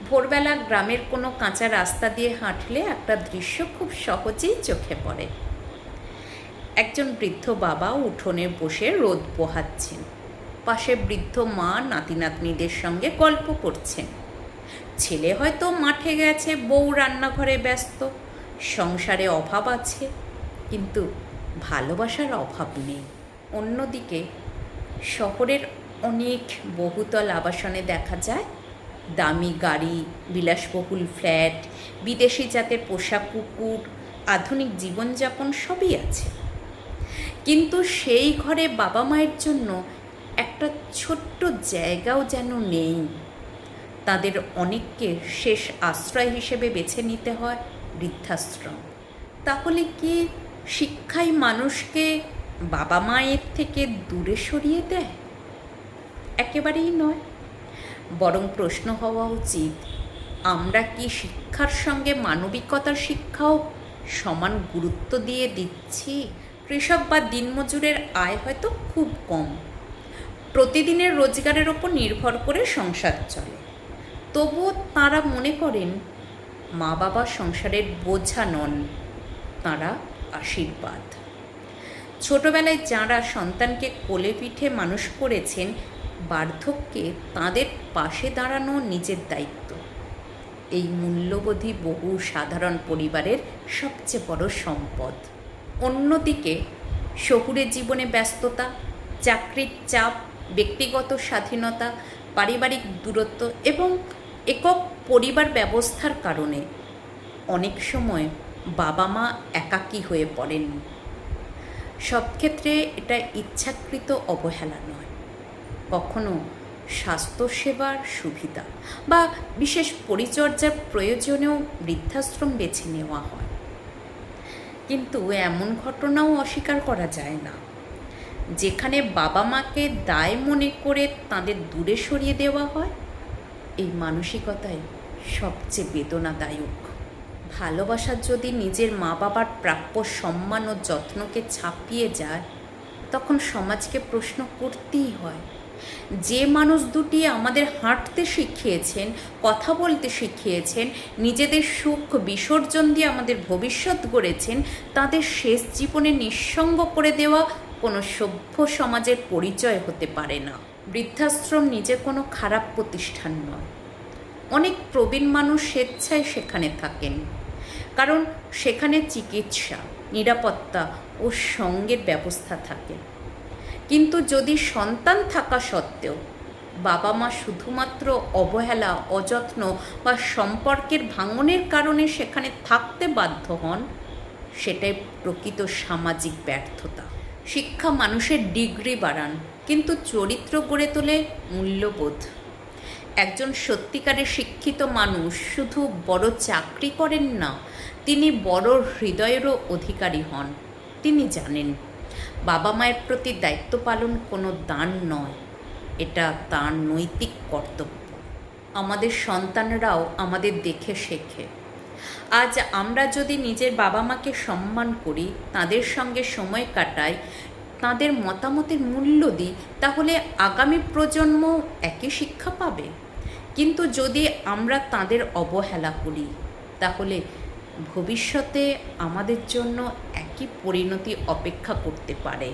ভোরবেলা গ্রামের কোনো কাঁচা রাস্তা দিয়ে হাঁটলে একটা দৃশ্য খুব সহজেই চোখে পড়ে। একজন বৃদ্ধ বাবা উঠোনে বসে রোদ পোহাচ্ছেন, পাশে বৃদ্ধ মা নাতি নাতনিদের সঙ্গে গল্প করছেন। ছেলে হয়তো মাঠে গেছে, বউ রান্নাঘরে ব্যস্ত। সংসারে অভাব আছে, কিন্তু ভালোবাসার অভাব নেই। অন্যদিকে শহরের অনেক বহুতল আবাসনে দেখা যায় দামি গাড়ি, বিলাসবহুল ফ্ল্যাট, বিদেশি জাতের পোষা কুকুর, আধুনিক জীবনযাপন সবই আছে। কিন্তু সেই ঘরে বাবা মায়ের জন্য একটা ছোট্ট জায়গাও যেন নেই। তাদের অনেককে শেষ আশ্রয় হিসেবে বেছে নিতে হয় বৃদ্ধাশ্রম। তাহলে কি শিক্ষাই মানুষকে বাবা মায়ের থেকে দূরে সরিয়ে দেয়? একেবারেই নয়। বরং প্রশ্ন হওয়া উচিত, আমরা কি শিক্ষার সঙ্গে মানবিকতার শিক্ষাও সমান গুরুত্ব দিয়ে দিচ্ছি? কৃষক বা দিনমজুরের আয় হয়তো খুব কম, প্রতিদিনের রোজগারের ওপর নির্ভর করে সংসার চলে। তবুও তাঁরা মনে করেন মা বাবা সংসারের বোঝা নন, তাঁরা আশীর্বাদ। ছোটবেলায় যাঁরা সন্তানকে কোলে পিঠে মানুষ করেছেন, বার্ধক্যে তাদের পাশে দাঁড়ানো নিজের দায়িত্ব। এই মূল্যবোধই বহু সাধারণ পরিবারের সবচেয়ে বড় সম্পদ। অন্যদিকে শহুরে জীবনে ব্যস্ততা, চাকরির চাপ, ব্যক্তিগত স্বাধীনতা, পারিবারিক দূরত্ব এবং একক পরিবার ব্যবস্থার কারণে অনেক সময় বাবা মা একাকী হয়ে পড়েন। সব ক্ষেত্রে এটা ইচ্ছাকৃত অবহেলা নয়, কখনো স্বাস্থ্যসেবার সুবিধা বা বিশেষ পরিচর্যার প্রয়োজনেও বৃদ্ধাশ্রম বেছে নেওয়া হয়। কিন্তু এমন ঘটনাও অস্বীকার করা যায় না, যেখানে বাবা মাকে দায় মনে করে তাদের দূরে সরিয়ে দেওয়া হয়। এই মানসিকতাই সবচেয়ে বেদনাদায়ক। ভালোবাসা যদি নিজের মা বাবার প্রাপ্য সম্মান ও যত্নকে ছাপিয়ে যায়, তখন সমাজকে প্রশ্ন করতেই হয়, যে মানুষ দুটি আমাদের হাঁটতে শিখিয়েছেন, কথা বলতে শিখিয়েছেন, নিজেদের সুখ বিসর্জন দিয়ে আমাদের ভবিষ্যৎ গড়েছেন, তাদের শেষ জীবনে নিঃসঙ্গ করে দেওয়া কোনো সভ্য সমাজের পরিচয় হতে পারে না। বৃদ্ধাশ্রম নিজে কোনো খারাপ প্রতিষ্ঠান নয়। অনেক প্রবীণ মানুষ স্বেচ্ছায় সেখানে থাকেন, কারণ সেখানে চিকিৎসা, নিরাপত্তা ও সঙ্গের ব্যবস্থা থাকে। কিন্তু যদি সন্তান থাকা সত্ত্বেও বাবা মা শুধুমাত্র অবহেলা, অযত্ন বা সম্পর্কের ভাঙনের কারণে সেখানে থাকতে বাধ্য হন, সেটাই প্রকৃত সামাজিক ব্যর্থতা। শিক্ষা মানুষের ডিগ্রি বাড়ান, কিন্তু চরিত্র গড়ে তোলে মূল্যবোধ। একজন সত্যিকারের শিক্ষিত মানুষ শুধু বড় চাকরি করেন না, তিনি বড় হৃদয়েরও অধিকারী হন। তিনি জানেন বাবা মায়ের প্রতি দায়িত্ব পালন কোনো দান নয়, এটা তার নৈতিক কর্তব্য। আমাদের সন্তানরাও আমাদের দেখে শেখে। আজ আমরা যদি নিজের বাবা মাকে সম্মান করি, তাদের সঙ্গে সময় কাটাই, তাদের মতামতের মূল্য দিই, তাহলে আগামী প্রজন্ম একই শিক্ষা পাবে। কিন্তু যদি আমরা তাদের অবহেলা করি, তাহলে ভবিষ্যতে আমাদের জন্য একই পরিণতি অপেক্ষা করতে পারে।